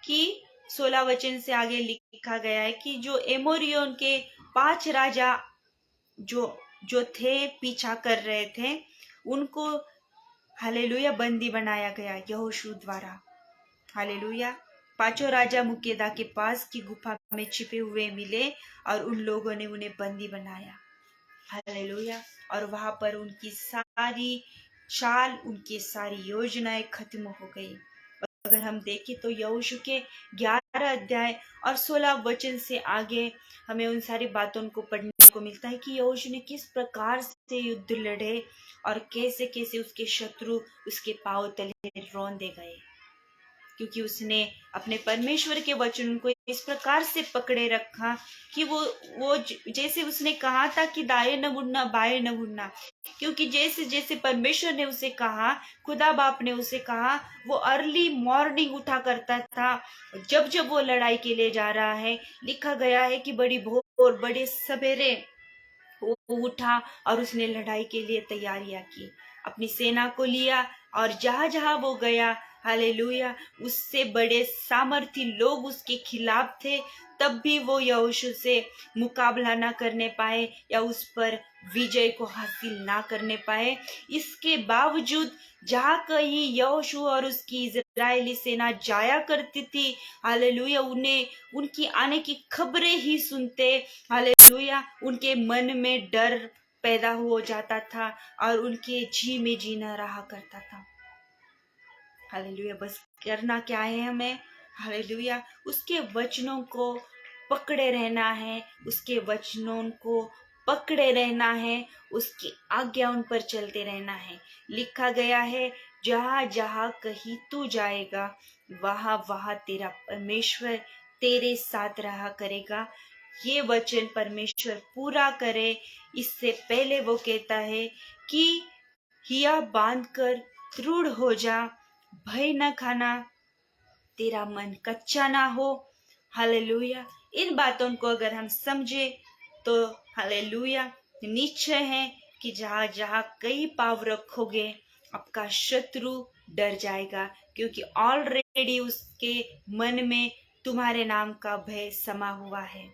कि 16 वचन से आगे लिखा गया है कि जो एमोरियों के 5 राजा जो जो थे पीछा कर रहे थे, उनको हालेलुया बंदी बनाया गया यहोशू द्वारा। हालेलुया, 5 राजा मुक्केदा के पास की गुफा में छिपे हुए मिले और उन लोगों ने उन्हें बंदी बनाया। हालेलुया, और वहां पर उनकी सारी चाल, उनकी सारी योजनाएं खत्म हो गई। अगर हम देखें तो यहोशू के 11 अध्याय और 16 वचन से आगे हमें उन सारी बातों को पढ़ने को मिलता है कि यहोशू ने किस प्रकार से युद्ध लड़े और कैसे कैसे उसके शत्रु उसके पांव तले रौंदे गए, क्योंकि उसने अपने परमेश्वर के वचन को इस प्रकार से पकड़े रखा कि वो जैसे उसने कहा था कि दाएं न मुड़ना बाएं न मुड़ना, क्योंकि जैसे जैसे परमेश्वर ने उसे कहा, खुदा बाप ने उसे कहा, वो अर्ली मॉर्निंग उठा करता था। जब जब वो लड़ाई के लिए जा रहा है, लिखा गया है कि बड़ी भोर बड़े सवेरे वो उठा और उसने लड़ाई के लिए तैयारियां की, अपनी सेना को लिया और जहां जहां वो गया, हालेलुया, उससे बड़े सामर्थी लोग उसके खिलाफ थे, तब भी वो यहोशू से मुकाबला ना करने पाए या उस पर विजय को हासिल ना करने पाए। इसके बावजूद जहाँ कहीं यहोशू और उसकी इजरायली सेना जाया करती थी, हालेलुया, उन्हें उनकी आने की खबरें ही सुनते, हालेलुया, उनके मन में डर पैदा हो जाता था और उनके जी में जीना रहा करता था। हालेलुया, बस करना क्या है हमें? हालेलुया, उसके वचनों को पकड़े रहना है, उसके वचनों को पकड़े रहना है, उसकी आज्ञाओं पर चलते रहना है। लिखा गया है, जहां जहां कहीं तू जाएगा वहां वहां तेरा परमेश्वर तेरे साथ रहा करेगा। ये वचन परमेश्वर पूरा करे, इससे पहले वो कहता है कि हिया बांध कर दृढ़ हो जा, भय न खाना, तेरा मन कच्चा ना हो। हालेलुया, इन बातों को अगर हम समझे तो हालेलुया, निश्चय है कि जहां जहां कई पाव रखोगे आपका शत्रु डर जाएगा, क्योंकि ऑलरेडी उसके मन में तुम्हारे नाम का भय समा हुआ है।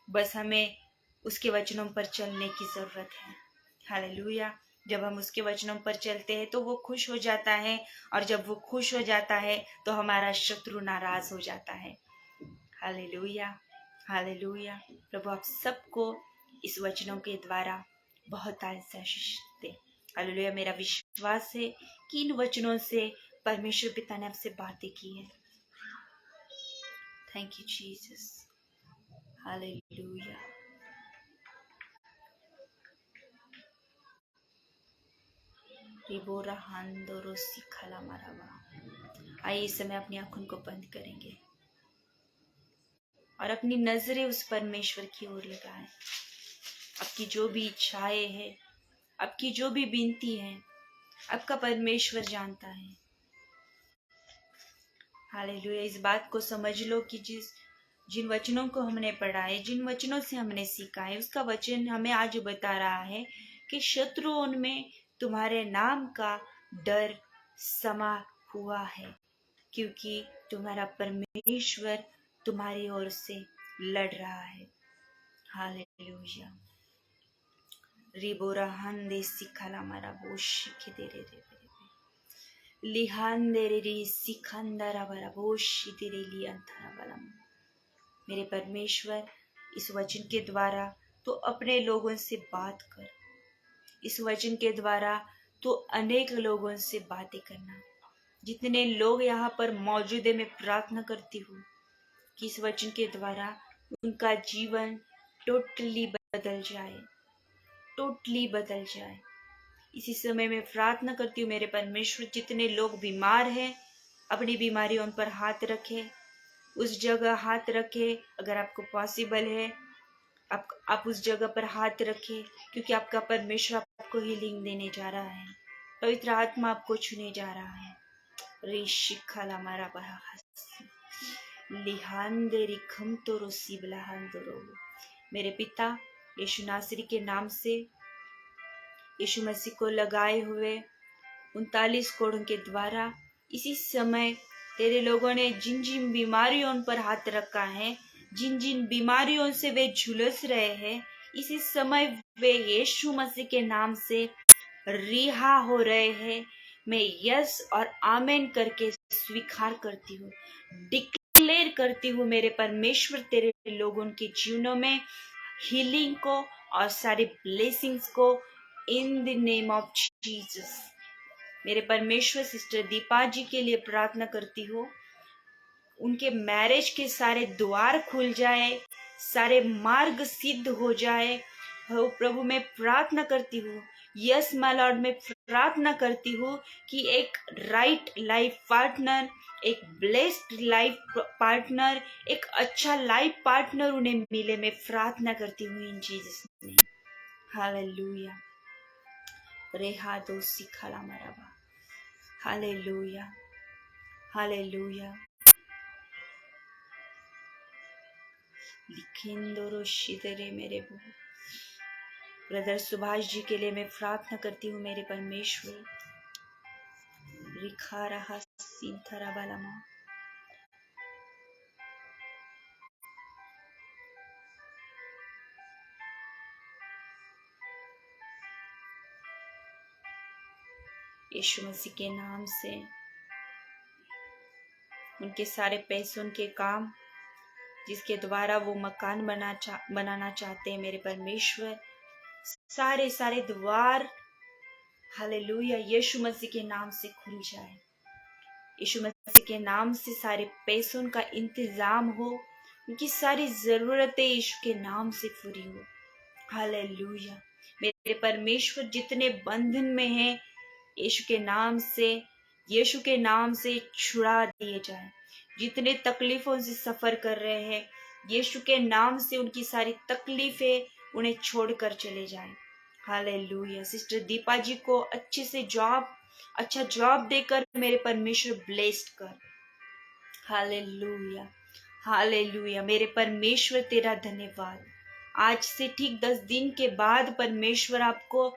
बस हमें उसके वचनों पर चलने की जरूरत है। हालेलुया, जब हम उसके वचनों पर चलते हैं तो वो खुश हो जाता है, और जब वो खुश हो जाता है तो हमारा शत्रु नाराज हो जाता है। हालेलुया, हालेलुया, प्रभु आप सबको इस वचनों के द्वारा बहुत आशीष दे। हालेलुया, मेरा विश्वास है कि इन वचनों से परमेश्वर पिता ने आपसे बातें की है। Thank you Jesus. हालेलुया। आइए इस समय अपनी आंखों को बंद करेंगे और अपनी नजरें उस परमेश्वर की ओर लगाएं। आपकी जो भी इच्छाएं हैं, आपकी जो भी विनती है, आपका परमेश्वर जानता है। हालेलुया, इस बात को समझ लो कि जिन वचनों को हमने पढ़ा है, जिन वचनों से हमने सीखा है, उसका वचन हमें आज बता रहा है कि शत्रुओं में तुम्हारे नाम का डर समा हुआ है, क्योंकि तुम्हारा परमेश्वर तुम्हारी ओर से लड़ रहा है। हालेलुया। रिबोरा हंदे सिखाला मारा बोशी दे रे लिहांदे रे सिखंदरा बरा बोशी तेरे लियांथरा बलम। मेरे परमेश्वर, इस वचन के द्वारा तो अपने लोगों से बात कर। इस वचन के द्वारा तो अनेक लोगों से बातें करना। जितने लोग यहाँ पर मौजूद है, मैं प्रार्थना करती हूँ कि इस वचन के द्वारा उनका जीवन टोटली बदल जाए, टोटली बदल जाए। इसी समय में प्रार्थना करती हूँ मेरे परमेश्वर, जितने लोग बीमार हैं अपनी बीमारियों पर हाथ रखे, उस जगह हाथ रखे। अगर आपको पॉसिबल है आप उस जगह पर हाथ रखे, क्योंकि आपका परमेश्वर आपको हीलिंग देने जा रहा है। पवित्र आत्मा आपको छूने जा रहा है। रिशिखाला मारा बहा लिहांदे रिखम तो रोसी बलाहांदरो। मेरे पिता यीशु नासरी के नाम से, यीशु मसीह को लगाए हुए 39 कोड़ों के द्वारा इसी समय तेरे लोगों ने जिन जिन बीमारियों पर हाथ रखा है, जिन जिन बीमारियों से वे झुलस रहे हैं, इसी समय वे यीशु मसीह के नाम से रिहा हो रहे हैं। मैं यस और आमेन करके स्वीकार करती हूँ, डिक्लेयर करती हूँ मेरे परमेश्वर तेरे लोगों के जीवनों में हीलिंग को और सारे ब्लेसिंग्स को इन द नेम ऑफ जीसस। मेरे परमेश्वर सिस्टर दीपा जी के लिए प्रार्थना करती हूँ, उनके मैरिज के सारे द्वार खुल जाए, सारे मार्ग सिद्ध हो जाए। हो प्रभु, मैं प्रार्थना करती हूँ, यस माय लॉर्ड, मैं प्रार्थना करती हूँ कि एक राइट लाइफ पार्टनर, एक ब्लेस्ड लाइफ पार्टनर, एक अच्छा लाइफ पार्टनर उन्हें मिले। मैं प्रार्थना करती हूँ इन जीसस नेम। हालेलुया। रेहा दो सिखाला मराबा। Hallelujah, hallelujah. लिखिंदोरो शिदरे मेरे बो। ब्रदर सुभाष जी के लिए मैं प्रार्थना करती हूँ मेरे परमेश्वर। रिखा रहा सिंथरा बालामा। यीशु मसीह के नाम से उनके सारे पैसों के काम जिसके द्वारा वो मकान बनाना चाहते हैं, मेरे परमेश्वर सारे सारे द्वार हालेलुया यीशु मसीह के नाम से खुल जाए। यीशु मसीह के नाम से सारे पैसों का इंतजाम हो, उनकी सारी जरूरतें यीशु के नाम से पूरी हो। हालेलुया। मेरे परमेश्वर जितने बंधन में हैं, यीशु के नाम से छुड़ा दिए जाए। जितने तकलीफों से सफर कर रहे हैं, यीशु के नाम से उनकी सारी तकलीफें उन्हें छोड़कर चले जाए। हालेलुया। सिस्टर दीपा जी को अच्छा जॉब देकर मेरे परमेश्वर ब्लेस्ड कर। Hallelujah, hallelujah. मेरे परमेश्वर तेरा धन्यवाद। आज से ठीक 10 दिन के बाद परमेश्वर आपको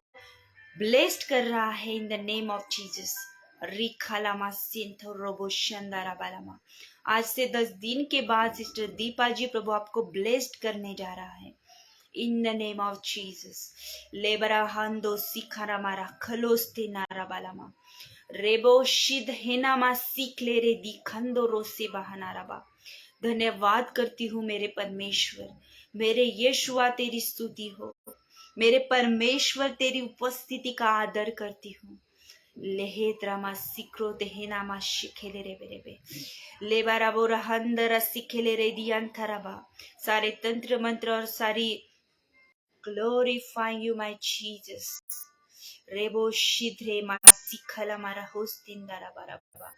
ब्लेस्ड कर रहा है in the name of Jesus. रिखालामा सिंथो रोबो शंदारा बालामा। आज से 10 दिन के बाद सिस्टर दीपा जी प्रभु आपको ब्लेस्ड करने जा रहा है in the name of Jesus. लेबरा हांदो सिखारा मारा खलोस्ते नारा बालामा रेबो शिद हेनामा सीख ले रे दी खंदो रोसे बहानाराबा। धन्यवाद करती हूँ मेरे परमेश्वर, मेरे यीशुआ तेरी स्तुति हो। मेरे परमेश्वर तेरी उपस्थिति का आदर करती हूँ। लेहे द्रामा सिक्रो देहेनामा शिखेले रे बेरेबे लेबारा बोरा हंदरा सिखेले रे दियांथराबा। सारे तंत्र मंत्र और सारी ग्लोरीफाइंग यू माय जीसस। रेबो शिद्रे मा सिखला मारा होस्तिंदारा बाराबा।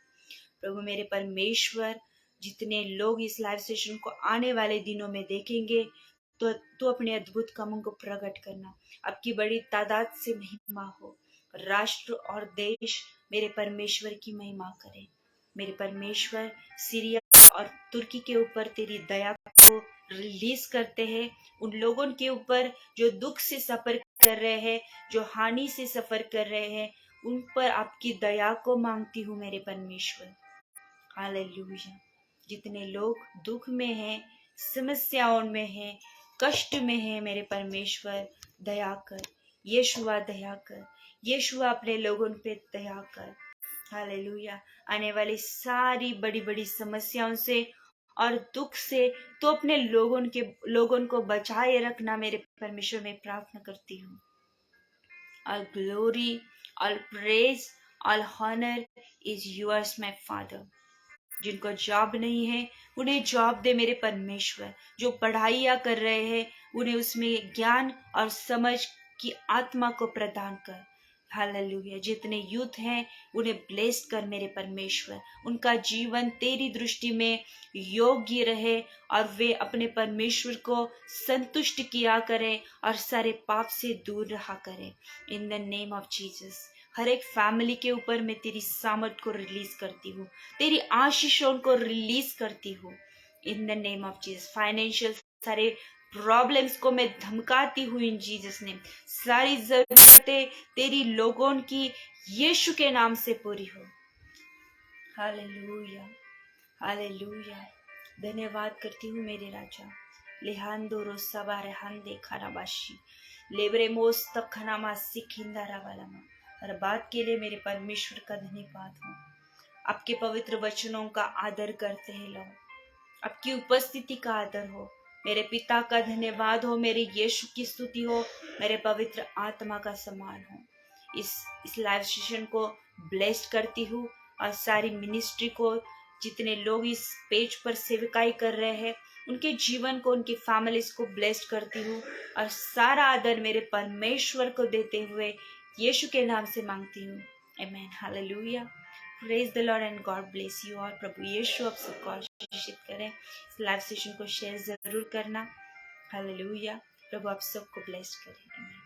प्रभु मेरे परमेश्वर, जितने लोग इस लाइव सेशन को आने वाले दिनों में देखेंगे तो अपने अद्भुत कामों को प्रकट करना। आपकी बड़ी तादाद से महिमा हो। राष्ट्र और देश मेरे परमेश्वर की महिमा करे। मेरे परमेश्वर सीरिया और तुर्की के ऊपर तेरी दया को रिलीज करते हैं। उन लोगों के ऊपर जो दुख से सफर कर रहे हैं, जो हानि से सफर कर रहे हैं, उन पर आपकी दया को मांगती हूँ मेरे परमेश्वर। हालेलुया। जितने लोग दुख में हैं, समस्याओं में हैं, कष्ट में है मेरे परमेश्वर दया कर। यीशुआ दया कर, यीशुआ अपने लोगों पे दया कर। हालेलुया। आने वाली सारी बड़ी बड़ी समस्याओं से और दुख से तो अपने लोगों को बचाए रखना मेरे परमेश्वर में प्रार्थना करती हूँ। All glory, all praise, all honor is yours, my Father. जिनको जॉब नहीं है उन्हें जॉब दे मेरे परमेश्वर। जो पढ़ाइयाँ कर रहे हैं उन्हें उसमें ज्ञान और समझ की आत्मा को प्रदान कर। हालेलुया। जितने यूथ हैं उन्हें ब्लेस कर मेरे परमेश्वर। उनका जीवन तेरी दृष्टि में योग्य रहे और वे अपने परमेश्वर को संतुष्ट किया करें और सारे पाप से दूर रहा करें। In the name of Jesus. हर एक फैमिली के ऊपर मैं तेरी सामर्थ को रिलीज करती हूँ, तेरी आशीषों को रिलीज करती हूँ। इन the name of Jesus. Financial सारे प्रॉब्लम्स को मैं धमकाती हूँ इन जीसस नेम। सारी जरूरतें तेरी लोगों की यीशु के नाम से पूरी हो। Hallelujah, hallelujah. धन्यवाद करती हूँ मेरे राजा। लेहांदो रोसाबा रेहांदे खराबाशी लेबरे मोस तखनामा सिखिंदारा वालामा। हर बात के लिए मेरे परमेश्वर का धन्यवाद हो। आपके पवित्र वचनों का आदर करते हैं लोग। आपकी उपस्थिति का आदर हो। मेरे पिता का धन्यवाद हो, मेरे यीशु की स्तुति हो, मेरे पवित्र आत्मा का सम्मान हो। इस लाइव सेशन को ब्लेस्ड करती हूँ और सारी मिनिस्ट्री को, जितने लोग इस पेज पर सेवकाई कर रहे हैं उनके जीवन को, उनकी फैमिलीज को ब्लेस्ड करती हूँ और सारा आदर मेरे परमेश्वर को देते हुए यीशु के नाम से मांगती हूँ। Amen. Hallelujah. Praise the lord and God bless you. और प्रभु यीशु आप सबको आशीषित करें। इस लाइव सेशन को शेयर जरूर करना। हालेलुया। प्रभु आप सबको ब्लेस करें। आमेन।